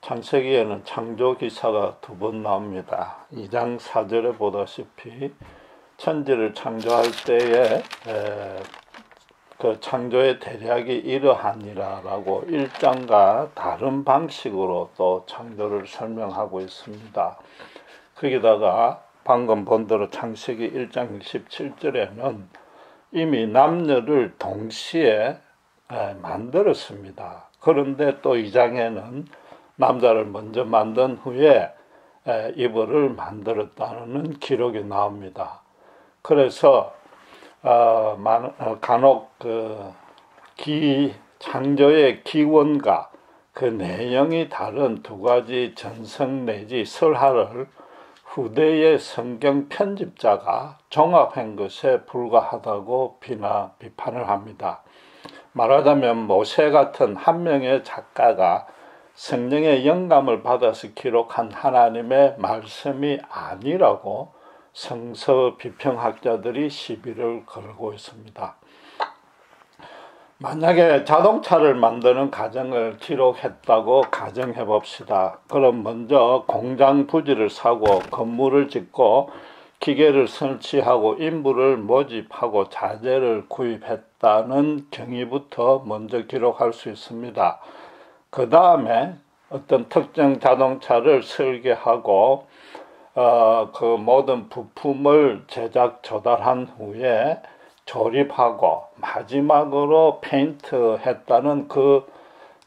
창세기에는 창조 기사가 두 번 나옵니다. 2장 4절에 보다시피 천지를 창조할 때에 그 창조의 대략이 이러하니라라고 1장과 다른 방식으로 또 창조를 설명하고 있습니다. 거기다가 방금 본 대로 창세기 1장 17절에는 이미 남녀를 동시에 만들었습니다. 그런데 또 2장에는 남자를 먼저 만든 후에 이불을 만들었다는 기록이 나옵니다. 그래서 간혹 창조의 기원과 그 내용이 다른 두 가지 전성 내지 설화를 후대의 성경 편집자가 종합한 것에 불과하다고 비판을 합니다. 말하자면 모세 같은 한 명의 작가가 성령의 영감을 받아서 기록한 하나님의 말씀이 아니라고 성서 비평학자들이 시비를 걸고 있습니다. 만약에 자동차를 만드는 과정을 기록했다고 가정해 봅시다. 그럼 먼저 공장 부지를 사고 건물을 짓고 기계를 설치하고 인부를 모집하고 자재를 구입했다는 경위부터 먼저 기록할 수 있습니다. 그 다음에 어떤 특정 자동차를 설계하고 그 모든 부품을 제작 조달한 후에 조립하고 마지막으로 페인트했다는 그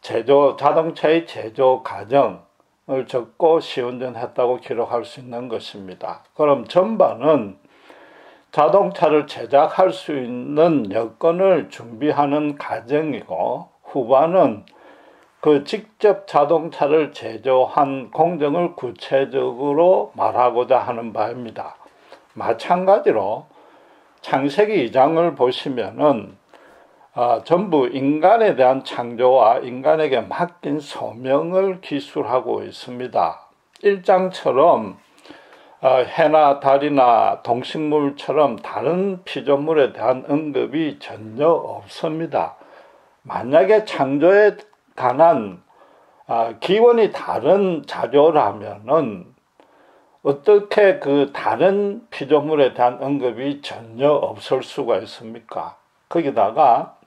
자동차의 제조 과정을 적고 시운전했다고 기록할 수 있는 것입니다. 그럼 전반은 자동차를 제작할 수 있는 여건을 준비하는 과정이고, 후반은 그 직접 자동차를 제조한 공정을 구체적으로 말하고자 하는 바입니다. 마찬가지로 창세기 2장을 보시면은 전부 인간에 대한 창조와 인간에게 맡긴 소명을 기술하고 있습니다. 1장처럼 해나 달이나 동식물처럼 다른 피조물에 대한 언급이 전혀 없습니다. 만약에 창조에 관한 기원이 다른 자료라면은 어떻게 그 다른 피조물에 대한 언급이 전혀 없을 수가 있습니까? 거기다가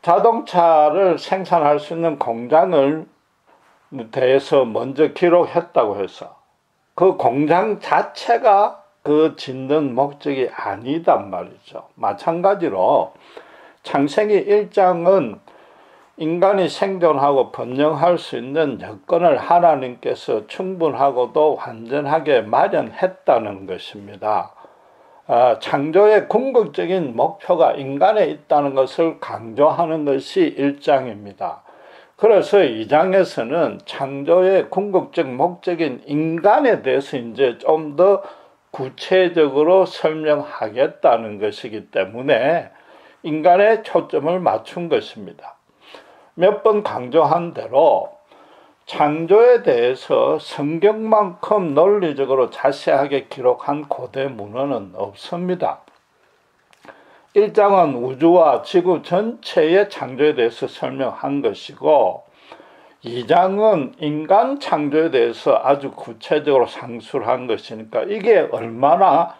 자동차를 생산할 수 있는 공장을 대해서 먼저 기록했다고 해서 그 공장 자체가 그 짓는 목적이 아니단 말이죠. 마찬가지로 창세기 1장은 인간이 생존하고 번영할 수 있는 여건을 하나님께서 충분하고도 완전하게 마련했다는 것입니다. 창조의 궁극적인 목표가 인간에 있다는 것을 강조하는 것이 1장입니다. 그래서 2장에서는 창조의 궁극적 목적인 인간에 대해서 이제 좀 더 구체적으로 설명하겠다는 것이기 때문에 인간에 초점을 맞춘 것입니다. 몇 번 강조한 대로 창조에 대해서 성경만큼 논리적으로 자세하게 기록한 고대 문헌은 없습니다. 1장은 우주와 지구 전체의 창조에 대해서 설명한 것이고, 2장은 인간 창조에 대해서 아주 구체적으로 상술한 것이니까 이게 얼마나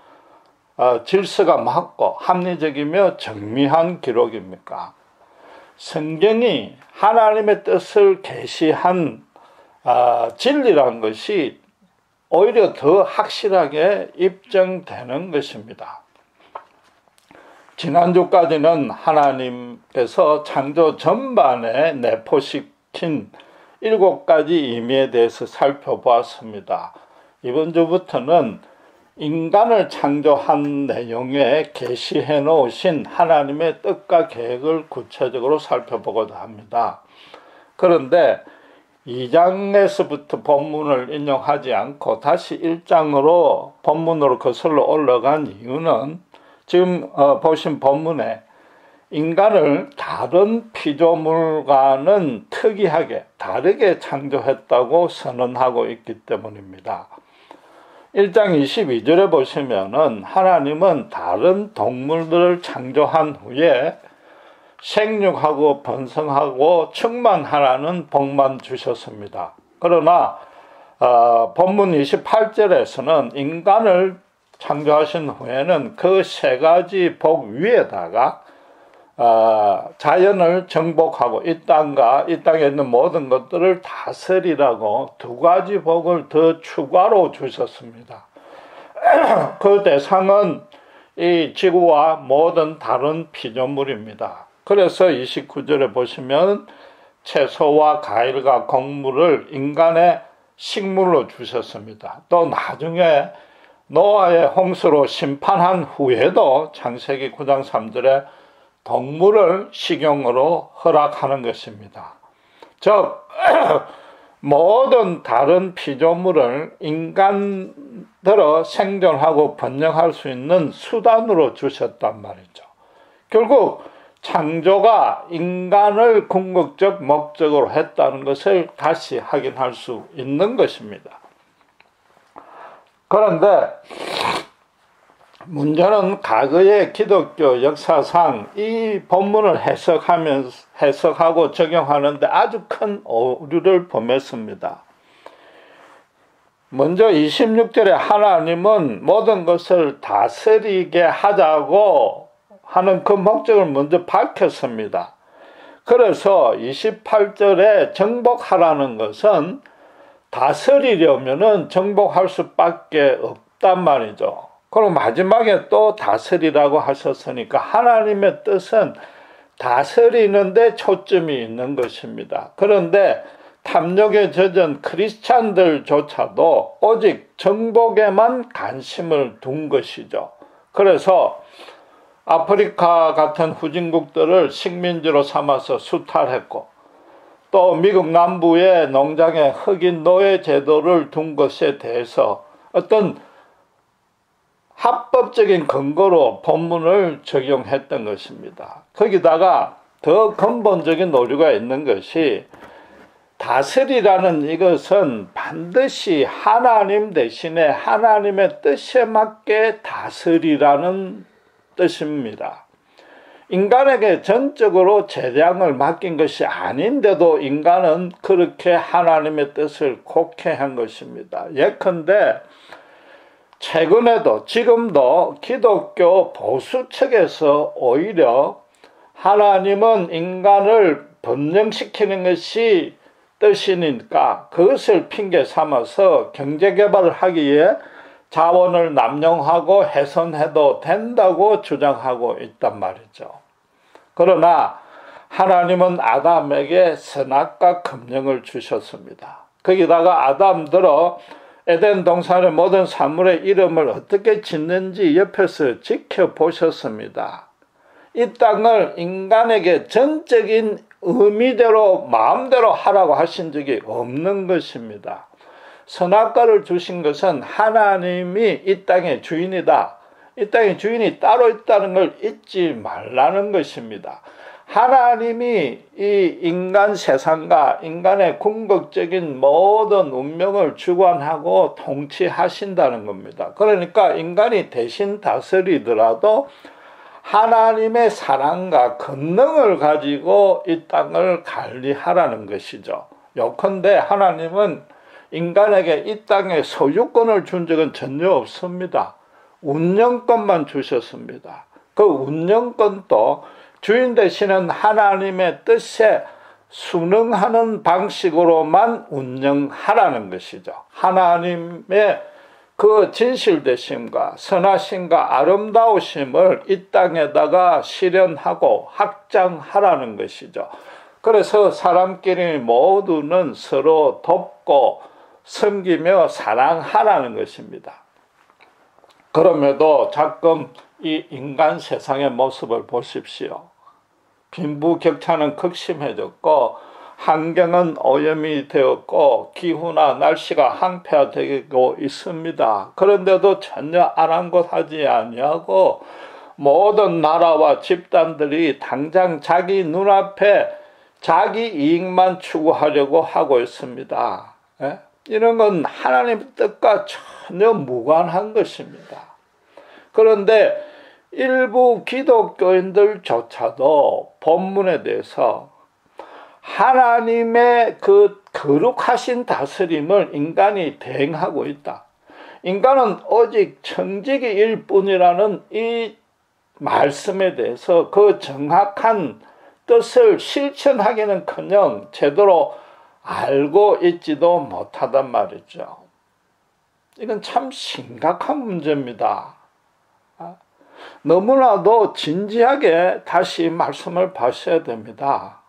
질서가 맞고 합리적이며 정밀한 기록입니까? 성경이 하나님의 뜻을 계시한 진리라는 것이 오히려 더 확실하게 입증되는 것입니다. 지난주까지는 하나님께서 창조 전반에 내포시킨 7가지 의미에 대해서 살펴보았습니다. 이번 주부터는 인간을 창조한 내용에 계시해 놓으신 하나님의 뜻과 계획을 구체적으로 살펴보고자 합니다. 그런데 2장에서부터 본문을 인용하지 않고 다시 1장으로 본문으로 거슬러 올라간 이유는 지금 보신 본문에 인간을 다른 피조물과는 특이하게 다르게 창조했다고 선언하고 있기 때문입니다. 1장 22절에 보시면은 하나님은 다른 동물들을 창조한 후에 생육하고 번성하고 충만하라는 복만 주셨습니다. 그러나 본문 28절에서는 인간을 창조하신 후에는 그 세 가지 복 위에다가 자연을 정복하고 이 땅과 이 땅에 있는 모든 것들을 다스리라고 두 가지 복을 더 추가로 주셨습니다. 그 대상은 이 지구와 모든 다른 피조물입니다. 그래서 29절에 보시면 채소와 과일과 곡물을 인간의 식물로 주셨습니다. 또 나중에 노아의 홍수로 심판한 후에도 창세기 9장 3절에 동물을 식용으로 허락하는 것입니다. 즉 모든 다른 피조물을 인간들어 생존하고 번영할 수 있는 수단으로 주셨단 말이죠. 결국 창조가 인간을 궁극적 목적으로 했다는 것을 다시 확인할 수 있는 것입니다. 그런데 문제는 과거의 기독교 역사상 이 본문을 해석하고 적용하는데 아주 큰 오류를 범했습니다. 먼저 26절에 하나님은 모든 것을 다스리게 하자고 하는 그 목적을 먼저 밝혔습니다. 그래서 28절에 정복하라는 것은 다스리려면은 정복할 수밖에 없단 말이죠. 그럼 마지막에 또 다스리라고 하셨으니까 하나님의 뜻은 다스리는데 초점이 있는 것입니다. 그런데 탐욕에 젖은 크리스찬들조차도 오직 정복에만 관심을 둔 것이죠. 그래서 아프리카 같은 후진국들을 식민지로 삼아서 수탈했고 또 미국 남부의 농장에 흑인 노예 제도를 둔 것에 대해서 어떤 합법적인 근거로 본문을 적용했던 것입니다. 거기다가 더 근본적인 오류가 있는 것이 다스리라는 이것은 반드시 하나님 대신에 하나님의 뜻에 맞게 다스리라는 뜻입니다. 인간에게 전적으로 재량을 맡긴 것이 아닌데도 인간은 그렇게 하나님의 뜻을 곡해한 것입니다. 예컨대 최근에도 지금도 기독교 보수 측에서 오히려 하나님은 인간을 번영시키는 것이 뜻이니까 그것을 핑계 삼아서 경제개발을 하기 위해 자원을 남용하고 훼손해도 된다고 주장하고 있단 말이죠. 그러나 하나님은 아담에게 선악과 금령을 주셨습니다. 거기다가 아담들어 에덴 동산의 모든 사물의 이름을 어떻게 짓는지 옆에서 지켜보셨습니다. 이 땅을 인간에게 전적인 의미대로 마음대로 하라고 하신 적이 없는 것입니다. 선악과를 주신 것은 하나님이 이 땅의 주인이다. 이 땅의 주인이 따로 있다는 걸 잊지 말라는 것입니다. 하나님이 이 인간 세상과 인간의 궁극적인 모든 운명을 주관하고 통치하신다는 겁니다. 그러니까 인간이 대신 다스리더라도 하나님의 사랑과 권능을 가지고 이 땅을 관리하라는 것이죠. 요컨대 하나님은 인간에게 이 땅의 소유권을 준 적은 전혀 없습니다. 운영권만 주셨습니다. 그 운영권도 주인 되시는 하나님의 뜻에 순응하는 방식으로만 운영하라는 것이죠. 하나님의 그 진실되심과 선하심과 아름다우심을 이 땅에다가 실현하고 확장하라는 것이죠. 그래서 사람끼리 모두는 서로 돕고 섬기며 사랑하라는 것입니다. 그럼에도 가끔 이 인간 세상의 모습을 보십시오. 빈부격차는 극심해졌고 환경은 오염이 되었고 기후나 날씨가 항폐화되고 있습니다. 그런데도 전혀 아랑곳하지 아니하고 모든 나라와 집단들이 당장 자기 눈앞에 자기 이익만 추구하려고 하고 있습니다. 이런 건 하나님의 뜻과 전혀 무관한 것입니다. 그런데 일부 기독교인들조차도 본문에 대해서 하나님의 그 거룩하신 다스림을 인간이 대행하고 있다. 인간은 오직 청지기일 뿐이라는 이 말씀에 대해서 그 정확한 뜻을 실천하기는커녕 제대로 알고 있지도 못하단 말이죠. 이건 참 심각한 문제입니다. 너무나도 진지하게 다시 말씀을 봐셔야 됩니다.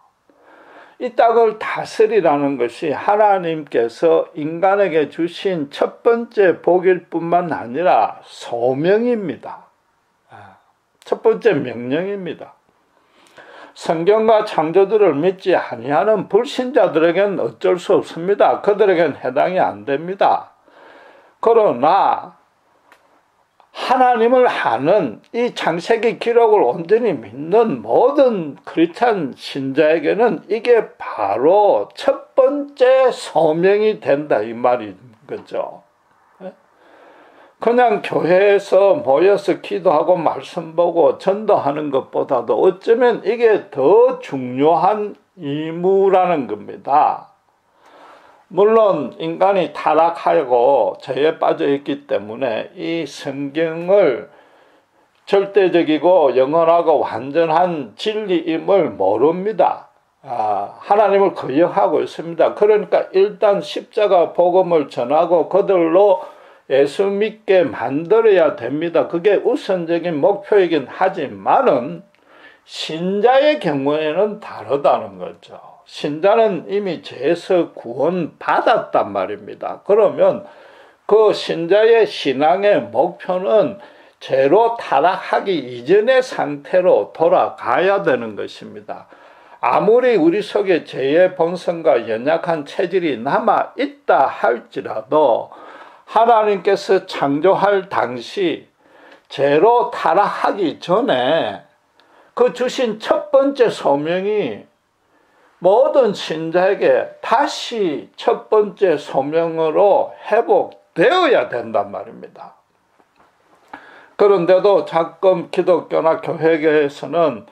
이 땅을 다스리라는 것이 하나님께서 인간에게 주신 첫 번째 복일 뿐만 아니라 소명입니다. 첫 번째 명령입니다. 성경과 창조주를 믿지 아니하는 불신자들에겐 어쩔 수 없습니다. 그들에겐 해당이 안 됩니다. 그러나 하나님을 아는 이 창세기 기록을 온전히 믿는 모든 크리스찬 신자에게는 이게 바로 첫 번째 소명이 된다 이 말인 거죠. 그냥 교회에서 모여서 기도하고 말씀 보고 전도하는 것보다도 어쩌면 이게 더 중요한 의무라는 겁니다. 물론 인간이 타락하고 죄에 빠져 있기 때문에 이 성경을 절대적이고 영원하고 완전한 진리임을 모릅니다. 하나님을 거역하고 있습니다. 그러니까 일단 십자가 복음을 전하고 그들로 예수 믿게 만들어야 됩니다. 그게 우선적인 목표이긴 하지만은 신자의 경우에는 다르다는 거죠. 신자는 이미 죄에서 구원받았단 말입니다. 그러면 그 신자의 신앙의 목표는 죄로 타락하기 이전의 상태로 돌아가야 되는 것입니다. 아무리 우리 속에 죄의 본성과 연약한 체질이 남아 있다 할지라도 하나님께서 창조할 당시 죄로 타락하기 전에 그 주신 첫 번째 소명이 모든 신자에게 다시 첫 번째 소명으로 회복되어야 된단 말입니다. 그런데도 가끔 기독교나 교회에서는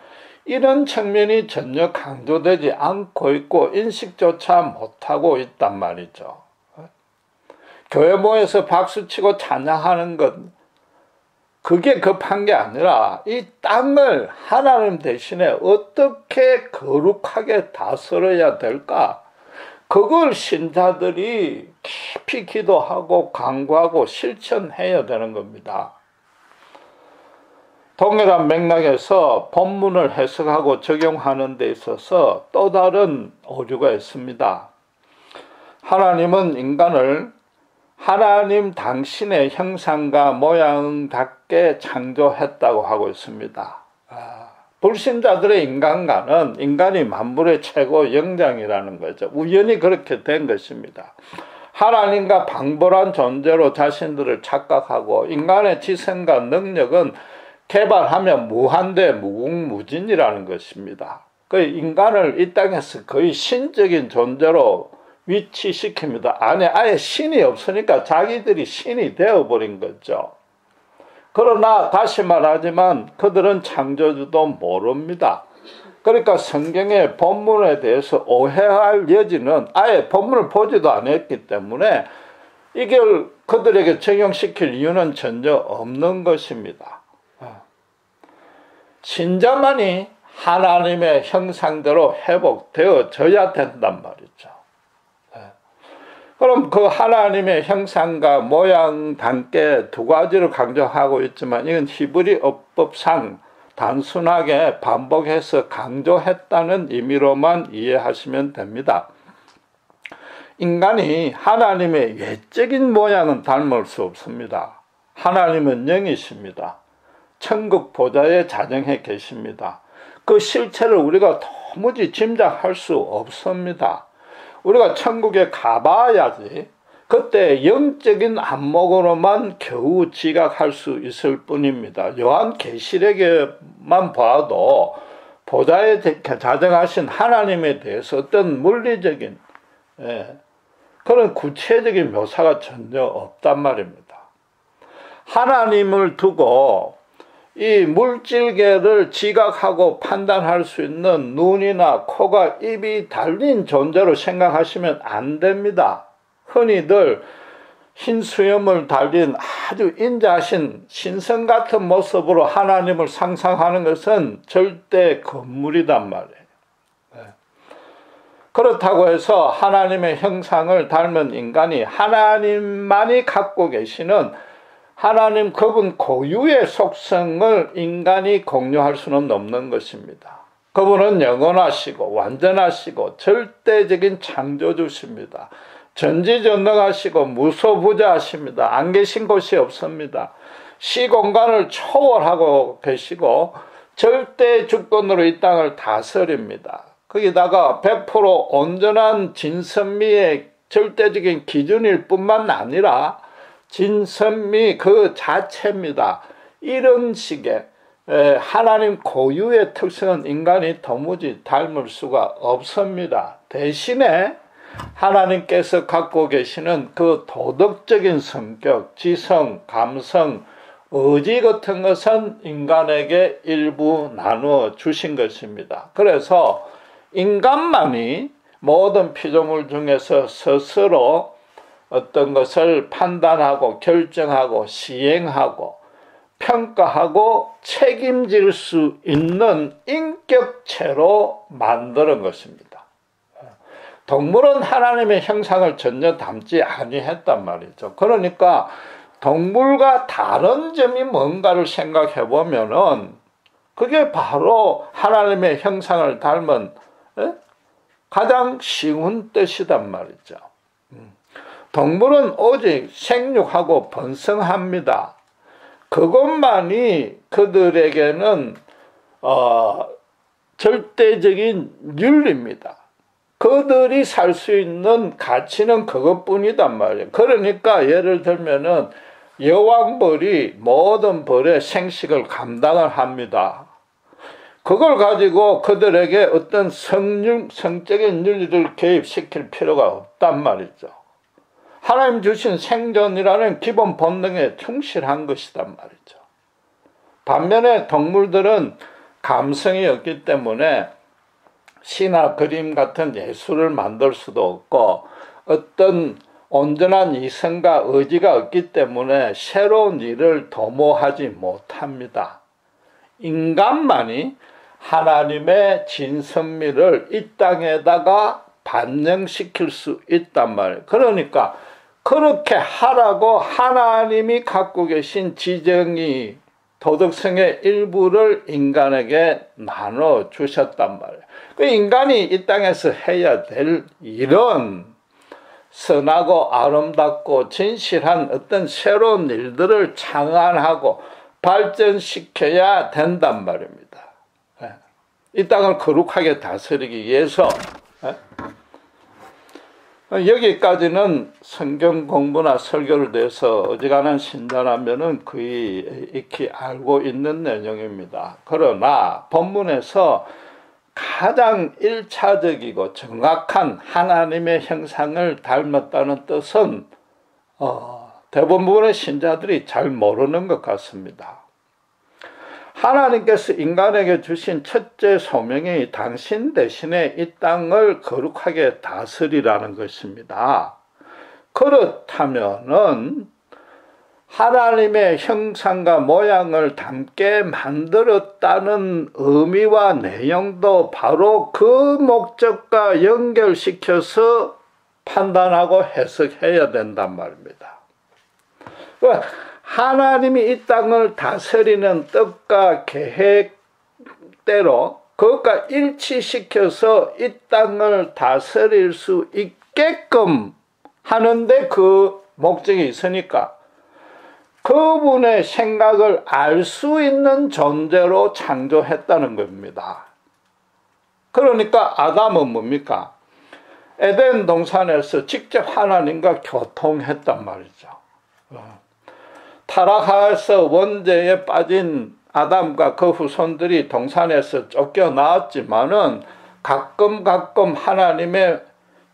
이런 측면이 전혀 강조되지 않고 있고 인식조차 못하고 있단 말이죠. 교회 모여서 박수치고 찬양하는 것, 그게 급한 게 아니라 이 땅을 하나님 대신에 어떻게 거룩하게 다스려야 될까? 그걸 신자들이 깊이 기도하고 강구하고 실천해야 되는 겁니다. 동일한 맥락에서 본문을 해석하고 적용하는 데 있어서 또 다른 오류가 있습니다. 하나님은 인간을 하나님 당신의 형상과 모양답게 창조했다고 하고 있습니다. 불신자들의 인간과는 인간이 만물의 최고 영장이라는 거죠. 우연히 그렇게 된 것입니다. 하나님과 방불한 존재로 자신들을 착각하고 인간의 지성과 능력은 개발하면 무한대 무궁무진이라는 것입니다. 그 인간을 이 땅에서 거의 신적인 존재로 위치시킵니다. 아예 신이 없으니까 자기들이 신이 되어버린 거죠. 그러나 다시 말하지만 그들은 창조주도 모릅니다. 그러니까 성경의 본문에 대해서 오해할 여지는 아예 본문을 보지도 않았기 때문에 이걸 그들에게 적용시킬 이유는 전혀 없는 것입니다. 신자만이 하나님의 형상대로 회복되어져야 된단 말이죠. 그럼 그 하나님의 형상과 모양답게 두 가지를 강조하고 있지만 이건 히브리 어법상 단순하게 반복해서 강조했다는 의미로만 이해하시면 됩니다. 인간이 하나님의 외적인 모양은 닮을 수 없습니다. 하나님은 영이십니다. 천국 보좌에 자정해 계십니다. 그 실체를 우리가 도무지 짐작할 수 없습니다. 우리가 천국에 가봐야지 그때 영적인 안목으로만 겨우 지각할 수 있을 뿐입니다. 요한계시록에만 봐도 보좌에 자정하신 하나님에 대해서 어떤 물리적인 그런 구체적인 묘사가 전혀 없단 말입니다. 하나님을 두고 이 물질계를 지각하고 판단할 수 있는 눈이나 코가 입이 달린 존재로 생각하시면 안 됩니다. 흔히들 흰 수염을 달린 아주 인자하신 신성 같은 모습으로 하나님을 상상하는 것은 절대 건물이단 말이에요. 그렇다고 해서 하나님의 형상을 닮은 인간이 하나님만이 갖고 계시는 하나님 그분 고유의 속성을 인간이 공유할 수는 없는 것입니다. 그분은 영원하시고 완전하시고 절대적인 창조주십니다. 전지전능하시고 무소부재하십니다. 안 계신 곳이 없습니다. 시공간을 초월하고 계시고 절대 주권으로 이 땅을 다스립니다. 거기다가 100% 온전한 진선미의 절대적인 기준일 뿐만 아니라 진선미 그 자체입니다. 이런 식의 하나님 고유의 특성은 인간이 도무지 닮을 수가 없습니다. 대신에 하나님께서 갖고 계시는 그 도덕적인 성격, 지성, 감성, 의지 같은 것은 인간에게 일부 나누어 주신 것입니다. 그래서 인간만이 모든 피조물 중에서 스스로 어떤 것을 판단하고 결정하고 시행하고 평가하고 책임질 수 있는 인격체로 만드는 것입니다. 동물은 하나님의 형상을 전혀 담지 아니했단 말이죠. 그러니까 동물과 다른 점이 뭔가를 생각해 보면은 그게 바로 하나님의 형상을 닮은 가장 쉬운 뜻이단 말이죠. 동물은 오직 생육하고 번성합니다. 그것만이 그들에게는 절대적인 윤리입니다. 그들이 살 수 있는 가치는 그것뿐이단 말이에요. 그러니까 예를 들면은 여왕벌이 모든 벌의 생식을 감당을 합니다. 그걸 가지고 그들에게 어떤 성적인 윤리를 개입시킬 필요가 없단 말이죠. 하나님 주신 생존이라는 기본 본능에 충실한 것이단 말이죠. 반면에 동물들은 감성이 없기 때문에 시나 그림 같은 예술을 만들 수도 없고 어떤 온전한 이성과 의지가 없기 때문에 새로운 일을 도모하지 못합니다. 인간만이 하나님의 진선미를 이 땅에다가 반영시킬 수 있단 말이에요. 그러니까 그렇게 하라고 하나님이 갖고 계신 지정의 도덕성의 일부를 인간에게 나눠 주셨단 말이에요. 그 인간이 이 땅에서 해야 될 일은 선하고 아름답고 진실한 어떤 새로운 일들을 창안하고 발전시켜야 된단 말입니다. 이 땅을 거룩하게 다스리기 위해서. 여기까지는 성경 공부나 설교를 대해서 어지간한 신자라면은 거의 익히 알고 있는 내용입니다. 그러나 본문에서 가장 1차적이고 정확한 하나님의 형상을 닮았다는 뜻은 대부분의 신자들이 잘 모르는 것 같습니다. 하나님께서 인간에게 주신 첫째 소명이 당신 대신에 이 땅을 거룩하게 다스리라는 것입니다. 그렇다면은 하나님의 형상과 모양을 닮게 만들었다는 의미와 내용도 바로 그 목적과 연결시켜서 판단하고 해석해야 된단 말입니다. 하나님이 이 땅을 다스리는 뜻과 계획대로 그것과 일치시켜서 이 땅을 다스릴 수 있게끔 하는데 그 목적이 있으니까 그분의 생각을 알 수 있는 존재로 창조했다는 겁니다. 그러니까 아담은 뭡니까? 에덴 동산에서 직접 하나님과 교통했단 말이죠. 타락해서 원죄에 빠진 아담과 그 후손들이 동산에서 쫓겨나왔지만은 가끔 하나님의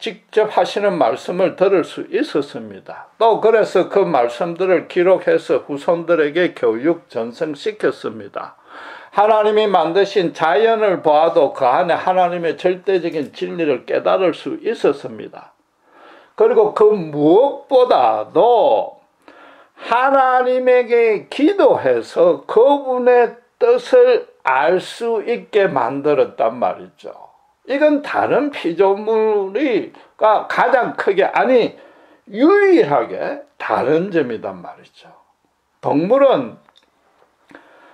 직접 하시는 말씀을 들을 수 있었습니다. 또 그래서 그 말씀들을 기록해서 후손들에게 교육 전승시켰습니다. 하나님이 만드신 자연을 보아도 그 안에 하나님의 절대적인 진리를 깨달을 수 있었습니다. 그리고 그 무엇보다도 하나님에게 기도해서 그분의 뜻을 알 수 있게 만들었단 말이죠. 이건 다른 피조물이가 가장 크게, 아니 유일하게 다른 점이단 말이죠.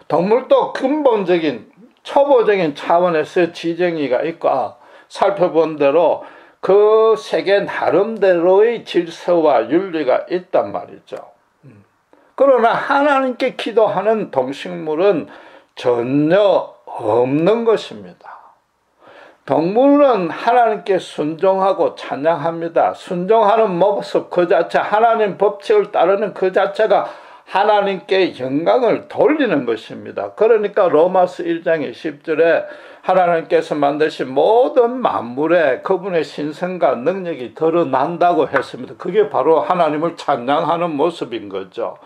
동물도 근본적인 초보적인 차원에서 지정의가 있고 살펴본 대로 그 세계 나름대로의 질서와 윤리가 있단 말이죠. 그러나 하나님께 기도하는 동식물은 전혀 없는 것입니다. 동물은 하나님께 순종하고 찬양합니다. 순종하는 모습 그 자체, 하나님 법칙을 따르는 그 자체가 하나님께 영광을 돌리는 것입니다. 그러니까 로마서 1장 10절에 하나님께서 만드신 모든 만물에 그분의 신성과 능력이 드러난다고 했습니다. 그게 바로 하나님을 찬양하는 모습인 거죠.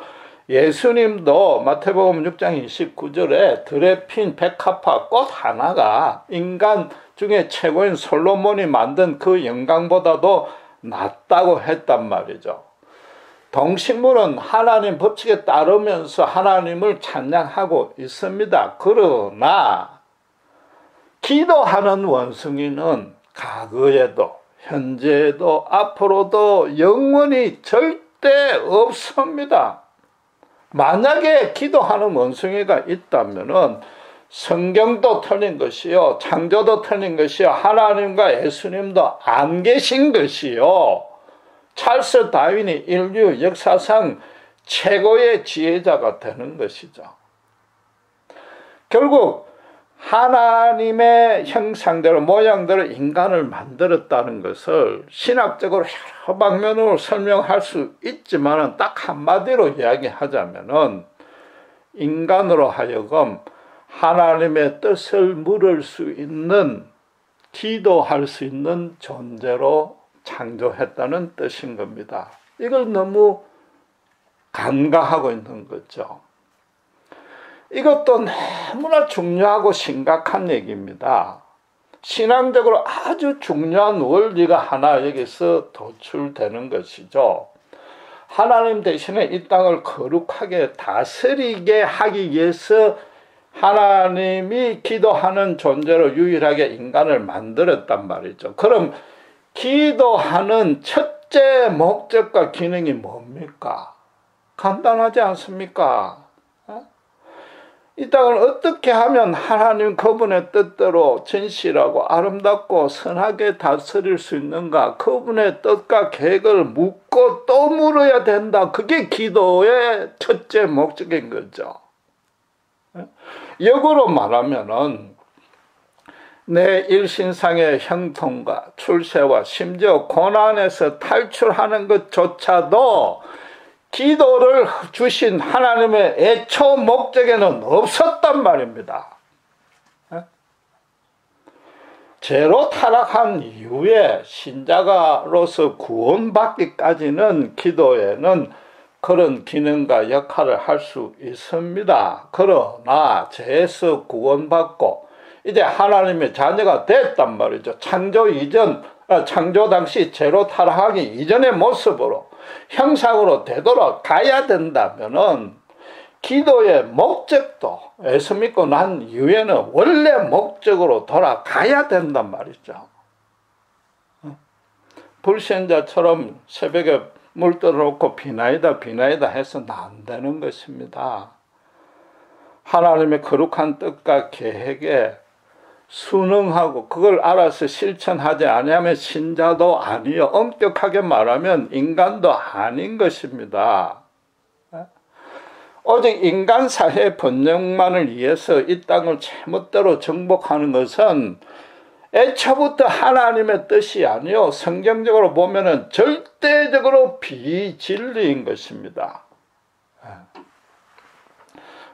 예수님도 마태복음 6장 29절에 들에 핀 백합화 꽃 하나가 인간 중에 최고인 솔로몬이 만든 그 영광보다도 낫다고 했단 말이죠. 동식물은 하나님 법칙에 따르면서 하나님을 찬양하고 있습니다. 그러나 기도하는 원숭이는 과거에도 현재에도 앞으로도 영원히 절대 없습니다. 만약에 기도하는 원숭이가 있다면은 성경도 틀린 것이요, 창조도 틀린 것이요, 하나님과 예수님도 안 계신 것이요, 찰스 다윈이 인류 역사상 최고의 지혜자가 되는 것이죠. 결국 하나님의 형상대로 모양대로 인간을 만들었다는 것을 신학적으로 여러 방면으로 설명할 수 있지만 딱 한마디로 이야기하자면은 인간으로 하여금 하나님의 뜻을 물을 수 있는, 기도할 수 있는 존재로 창조했다는 뜻인 겁니다. 이걸 너무 간과하고 있는 거죠. 이것도 너무나 중요하고 심각한 얘기입니다. 신앙적으로 아주 중요한 원리가 하나 여기서 도출되는 것이죠. 하나님 대신에 이 땅을 거룩하게 다스리게 하기 위해서 하나님이 기도하는 존재로 유일하게 인간을 만들었단 말이죠. 그럼 기도하는 첫째 목적과 기능이 뭡니까? 간단하지 않습니까? 이 땅을 어떻게 하면 하나님 그분의 뜻대로 진실하고 아름답고 선하게 다스릴 수 있는가? 그분의 뜻과 계획을 묻고 또 물어야 된다. 그게 기도의 첫째 목적인 거죠. 역으로 말하면은 내 일신상의 형통과 출세와 심지어 고난에서 탈출하는 것조차도 기도를 주신 하나님의 애초 목적에는 없었단 말입니다. 죄로 타락한 이후에 신자가로서 구원받기까지는 기도에는 그런 기능과 역할을 할 수 있습니다. 그러나 죄에서 구원받고 이제 하나님의 자녀가 됐단 말이죠. 창조 당시 죄로 타락하기 이전의 모습으로 형상으로 되돌아가야 된다면은 기도의 목적도 예수 믿고 난 이후에는 원래 목적으로 돌아가야 된단 말이죠. 불신자처럼 새벽에 물 떨어놓고 비나이다 해서는 안 되는 것입니다. 하나님의 거룩한 뜻과 계획에 순응하고 그걸 알아서 실천하지 아니하면 신자도 아니요, 엄격하게 말하면 인간도 아닌 것입니다. 오직 인간 사회의 번영만을 위해서 이 땅을 제멋대로 정복하는 것은 애초부터 하나님의 뜻이 아니요, 성경적으로 보면은 절대적으로 비진리인 것입니다.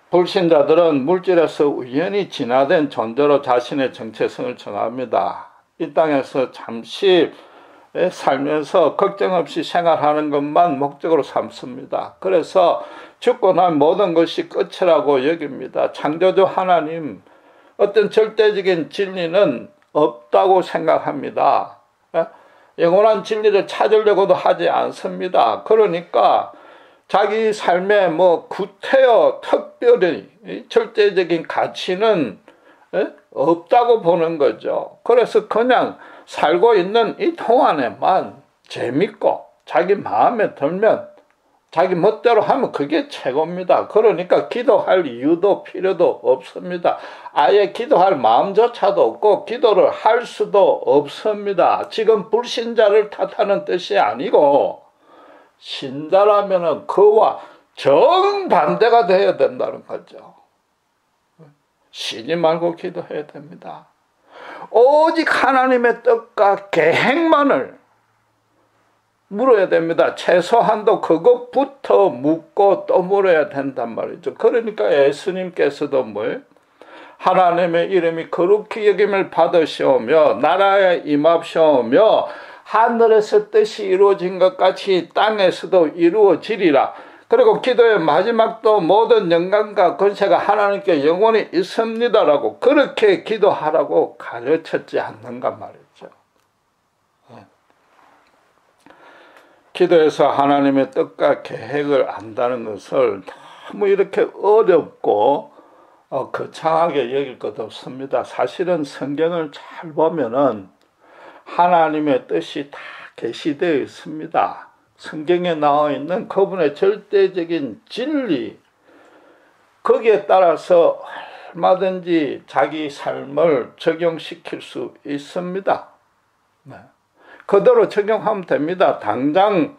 불신자들은 물질에서 우연히 진화된 존재로 자신의 정체성을 정합니다. 이 땅에서 잠시 살면서 걱정 없이 생활하는 것만 목적으로 삼습니다. 그래서 죽고 난 모든 것이 끝이라고 여깁니다. 창조주 하나님, 어떤 절대적인 진리는 없다고 생각합니다. 영원한 진리를 찾으려고도 하지 않습니다. 그러니까 자기 삶에 구태여 특별히 절대적인 가치는 없다고 보는 거죠. 그래서 그냥 살고 있는 이 동안에만 재밌고 자기 마음에 들면 자기 멋대로 하면 그게 최고입니다. 그러니까 기도할 이유도 필요도 없습니다. 아예 기도할 마음조차도 없고 기도를 할 수도 없습니다. 지금 불신자를 탓하는 뜻이 아니고 신자라면은 그와 정반대가 되어야 된다는 거죠. 쉬지 말고 기도해야 됩니다. 오직 하나님의 뜻과 계획만을 물어야 됩니다. 최소한도 그것부터 묻고 또 물어야 된단 말이죠. 그러니까 예수님께서도 하나님의 이름이 거룩히 여김을 받으시오며 나라에 임합시오며 하늘에서 뜻이 이루어진 것 같이 땅에서도 이루어지리라. 그리고 기도의 마지막도 모든 영광과 권세가 하나님께 영원히 있습니다라고 그렇게 기도하라고 가르쳤지 않는가 말이죠. 기도에서 하나님의 뜻과 계획을 안다는 것을 너무 이렇게 어렵고 거창하게 여길 것 없습니다. 사실은 성경을 잘 보면은 하나님의 뜻이 다 계시되어 있습니다. 성경에 나와 있는 그분의 절대적인 진리, 거기에 따라서 얼마든지 자기 삶을 적용시킬 수 있습니다. 그대로 적용하면 됩니다. 당장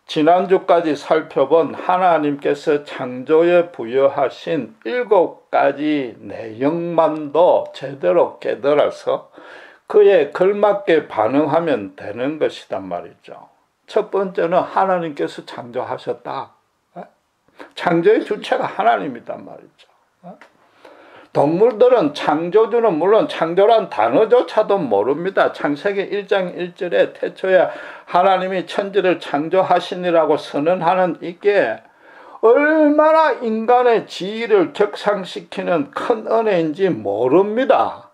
지난주까지 살펴본 하나님께서 창조에 부여하신 7가지 내용만도 제대로 깨달아서 그에 걸맞게 반응하면 되는 것이단 말이죠. 첫 번째는 하나님께서 창조하셨다. 창조의 주체가 하나님이단 말이죠. 동물들은 창조주는 물론 창조란 단어조차도 모릅니다. 창세기 1장 1절에 태초에 하나님이 천지를 창조하시니라고 선언하는 이게 얼마나 인간의 지위를 격상시키는 큰 은혜인지 모릅니다.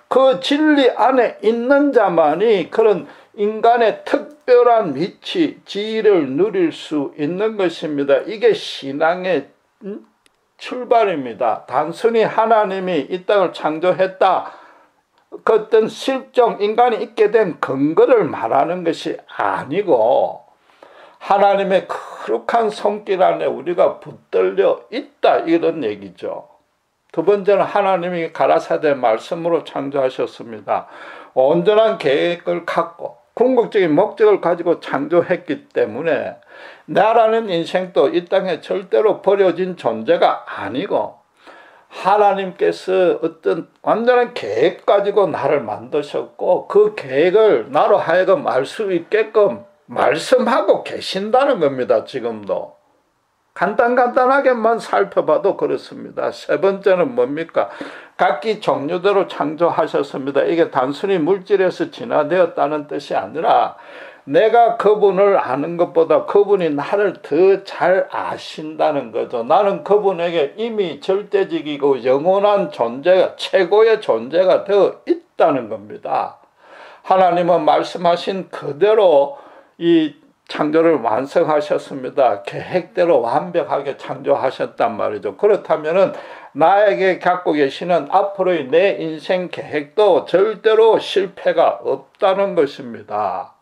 그 진리 안에 있는 자만이 그런 인간의 특별한 위치, 지위를 누릴 수 있는 것입니다. 이게 신앙의 출발입니다. 단순히 하나님이 이 땅을 창조했다, 그 어떤 실정, 인간이 있게 된 근거를 말하는 것이 아니고 하나님의 거룩한 손길 안에 우리가 붙들려 있다, 이런 얘기죠. 두 번째는 하나님이 가라사대 말씀으로 창조하셨습니다. 온전한 계획을 갖고 궁극적인 목적을 가지고 창조했기 때문에 나라는 인생도 이 땅에 절대로 버려진 존재가 아니고 하나님께서 어떤 완전한 계획 가지고 나를 만드셨고 그 계획을 나로 하여금 알 수 있게끔 말씀하고 계신다는 겁니다. 지금도 간단하게만 살펴봐도 그렇습니다. 세 번째는 뭡니까? 각기 종류대로 창조하셨습니다. 이게 단순히 물질에서 진화되었다는 뜻이 아니라 내가 그분을 아는 것보다 그분이 나를 더 잘 아신다는 거죠. 나는 그분에게 이미 절대적이고 영원한 존재가, 최고의 존재가 되어 있다는 겁니다. 하나님은 말씀하신 그대로 이 창조를 완성하셨습니다. 계획대로 완벽하게 창조하셨단 말이죠. 그렇다면은 나에게 갖고 계시는 앞으로의 내 인생 계획도 절대로 실패가 없다는 것입니다.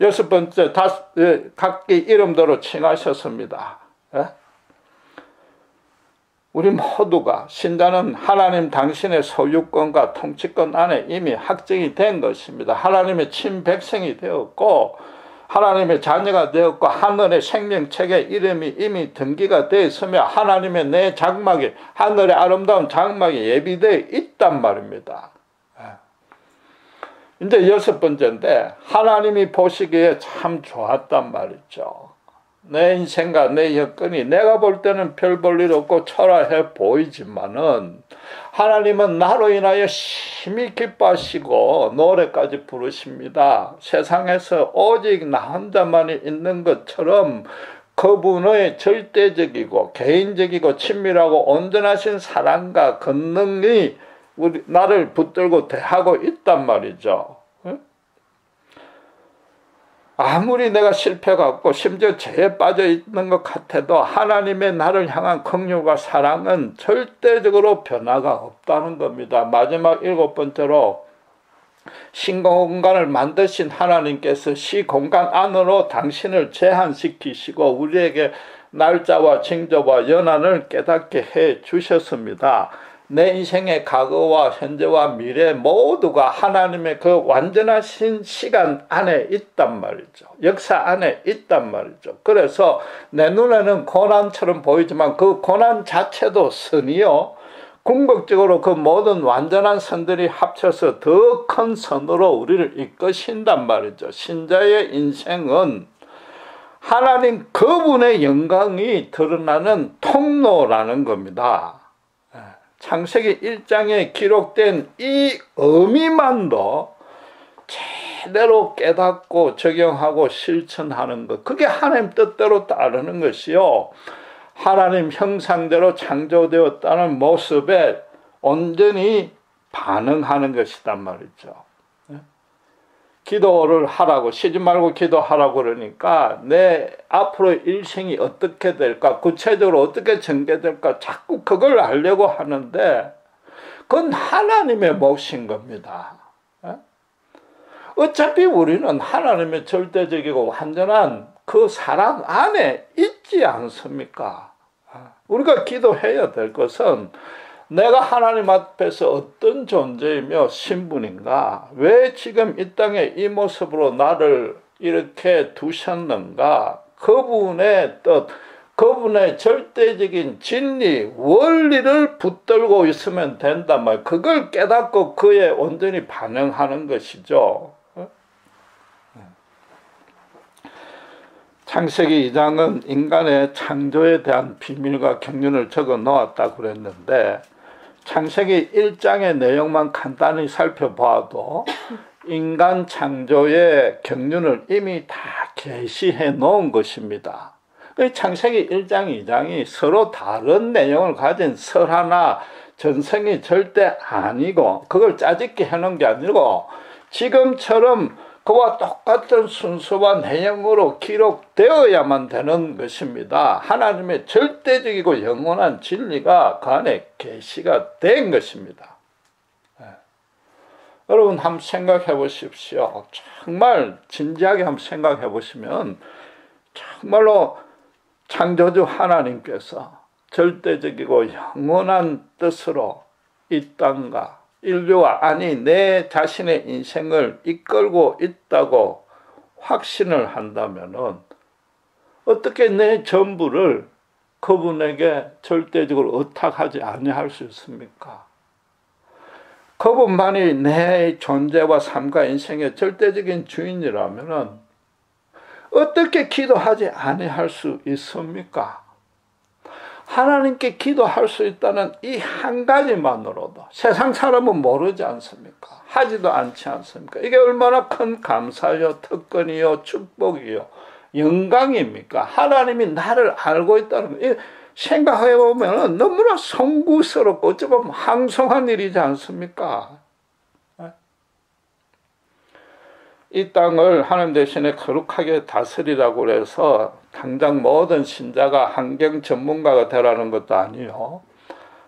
여섯 번째, 각기 이름대로 칭하셨습니다. 우리 모두가, 신자는 하나님 당신의 소유권과 통치권 안에 이미 확정이 된 것입니다. 하나님의 친백성이 되었고 하나님의 자녀가 되었고 하늘의 생명책에 이름이 이미 등기가 되어 있으며 하나님의 내 장막이, 하늘의 아름다운 장막이 예비되어 있단 말입니다. 이제 여섯 번째인데 하나님이 보시기에 참 좋았단 말이죠. 내 인생과 내 여건이 내가 볼 때는 별 볼 일 없고 초라해 보이지만은 하나님은 나로 인하여 심히 기뻐하시고 노래까지 부르십니다. 세상에서 오직 나 혼자만이 있는 것처럼 그분의 절대적이고 개인적이고 친밀하고 온전하신 사랑과 권능이 나를 붙들고 대하고 있단 말이죠. 아무리 내가 실패갖고 심지어 죄에 빠져 있는 것 같아도 하나님의 나를 향한 긍휼과 사랑은 절대적으로 변화가 없다는 겁니다. 마지막 7번째로 신공간을 만드신 하나님께서 시공간 안으로 당신을 제한시키시고 우리에게 날짜와 징조와 연한을 깨닫게 해 주셨습니다. 내 인생의 과거와 현재와 미래 모두가 하나님의 그 완전하신 시간 안에 있단 말이죠. 역사 안에 있단 말이죠. 그래서 내 눈에는 고난처럼 보이지만 그 고난 자체도 선이요. 궁극적으로 그 모든 완전한 선들이 합쳐서 더 큰 선으로 우리를 이끄신단 말이죠. 신자의 인생은 하나님 그분의 영광이 드러나는 통로라는 겁니다. 창세기 1장에 기록된 이 의미만도 제대로 깨닫고 적용하고 실천하는 것, 그게 하나님 뜻대로 따르는 것이요, 하나님 형상대로 창조되었다는 모습에 온전히 반응하는 것이단 말이죠. 기도를 하라고, 쉬지 말고 기도하라고 그러니까 내 앞으로 일생이 어떻게 될까, 구체적으로 어떻게 전개될까 자꾸 그걸 알려고 하는데 그건 하나님의 몫인 겁니다. 어차피 우리는 하나님의 절대적이고 완전한 그 사랑 안에 있지 않습니까? 우리가 기도해야 될 것은 내가 하나님 앞에서 어떤 존재이며 신분인가? 왜 지금 이 땅에 이 모습으로 나를 이렇게 두셨는가? 그분의 뜻, 그분의 절대적인 진리, 원리를 붙들고 있으면 된단 말이에요. 그걸 깨닫고 그에 온전히 반응하는 것이죠. 창세기 2장은 인간의 창조에 대한 비밀과 경륜을 적어 놓았다고 그랬는데 창세기 1장의 내용만 간단히 살펴봐도 인간 창조의 경륜을 이미 다 계시해 놓은 것입니다. 창세기 1장, 2장이 서로 다른 내용을 가진 설하나 전성이 절대 아니고 그걸 짜집기 해놓은 게 아니고 지금처럼 그와 똑같은 순서와 내용으로 기록되어야만 되는 것입니다. 하나님의 절대적이고 영원한 진리가 그 안에 계시가 된 것입니다. 여러분 한번 생각해 보십시오. 정말 진지하게 한번 생각해 보시면 정말로 창조주 하나님께서 절대적이고 영원한 뜻으로 이 땅과 인류와 아니 내 자신의 인생을 이끌고 있다고 확신을 한다면은 어떻게 내 전부를 그분에게 절대적으로 의탁하지 아니할 수 있습니까? 그분만이 내 존재와 삶과 인생의 절대적인 주인이라면은 어떻게 기도하지 아니할 수 있습니까? 하나님께 기도할 수 있다는 이 한 가지만으로도 세상 사람은 모르지 않습니까? 하지도 않지 않습니까? 이게 얼마나 큰 감사요, 특권이요, 축복이요, 영광입니까? 하나님이 나를 알고 있다는 거, 생각해 보면 너무나 송구스럽고 어찌 보면 황송한 일이지 않습니까? 이 땅을 하나님 대신에 거룩하게 다스리라고 해서 당장 모든 신자가 환경 전문가가 되라는 것도 아니요.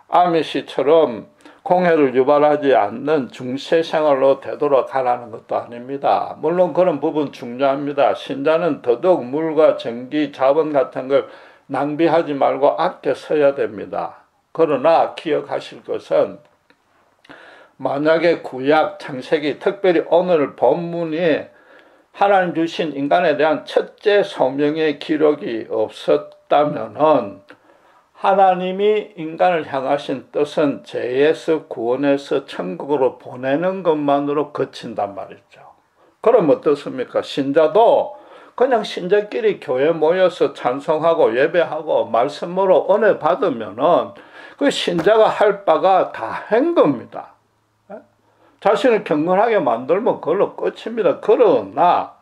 아미시처럼 공해를 유발하지 않는 중세 생활로 되돌아가라는 것도 아닙니다. 물론 그런 부분 중요합니다. 신자는 더더욱 물과 전기, 자원 같은 걸 낭비하지 말고 아껴 써야 됩니다. 그러나 기억하실 것은 만약에 구약 창세기 특별히 오늘 본문이 하나님 주신 인간에 대한 첫째 소명의 기록이 없었다면은 하나님이 인간을 향하신 뜻은 죄에서 구원해서 천국으로 보내는 것만으로 그친단 말이죠. 그럼 어떻습니까? 신자도 그냥 신자끼리 교회 모여서 찬송하고 예배하고 말씀으로 은혜 받으면은 그 신자가 할 바가 다 한 겁니다. 자신을 경건하게 만들면 그걸로 끝입니다. 그러나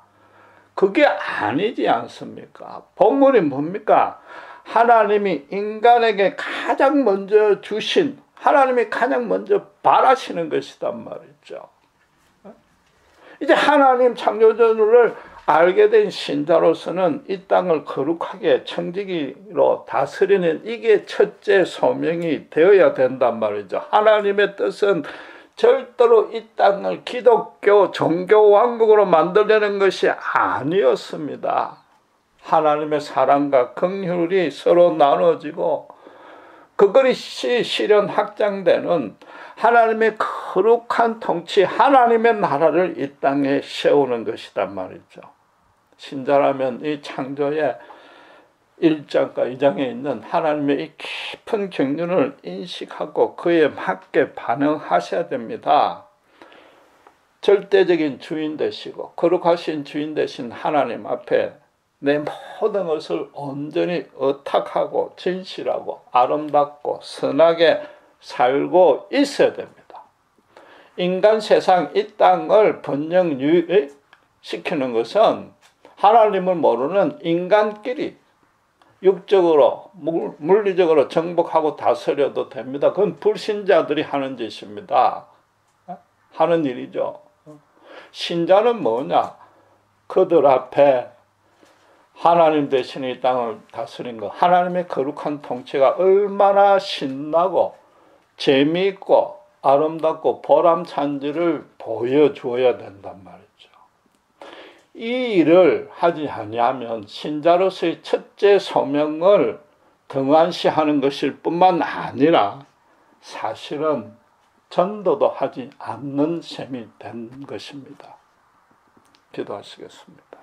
그게 아니지 않습니까? 본문이 뭡니까? 하나님이 인간에게 가장 먼저 주신, 하나님이 가장 먼저 바라시는 것이단 말이죠. 이제 하나님 창조주를 알게 된 신자로서는 이 땅을 거룩하게 청지기로 다스리는 이게 첫째 소명이 되어야 된단 말이죠. 하나님의 뜻은 절대로 이 땅을 기독교 종교 왕국으로 만들려는 것이 아니었습니다. 하나님의 사랑과 긍휼이 서로 나눠지고 그것이 실현 확장되는 하나님의 거룩한 통치, 하나님의 나라를 이 땅에 세우는 것이란 말이죠. 신자라면 이 창조의 1장과 2장에 있는 하나님의 이 깊은 경륜을 인식하고 그에 맞게 반응하셔야 됩니다. 절대적인 주인 되시고 거룩하신 주인 되신 하나님 앞에 내 모든 것을 온전히 의탁하고 진실하고 아름답고 선하게 살고 있어야 됩니다. 인간 세상 이 땅을 번영시키는 것은 하나님을 모르는 인간끼리 육적으로 물리적으로 정복하고 다스려도 됩니다. 그건 불신자들이 하는 짓입니다. 하는 일이죠. 신자는 뭐냐? 그들 앞에 하나님 대신 이 땅을 다스린 것, 하나님의 거룩한 통치가 얼마나 신나고 재미있고 아름답고 보람찬지를 보여주어야 된단 말이죠. 이 일을 하지 아니하면 신자로서의 첫째 소명을 등한시하는 것일 뿐만 아니라 사실은 전도도 하지 않는 셈이 된 것입니다. 기도하시겠습니다.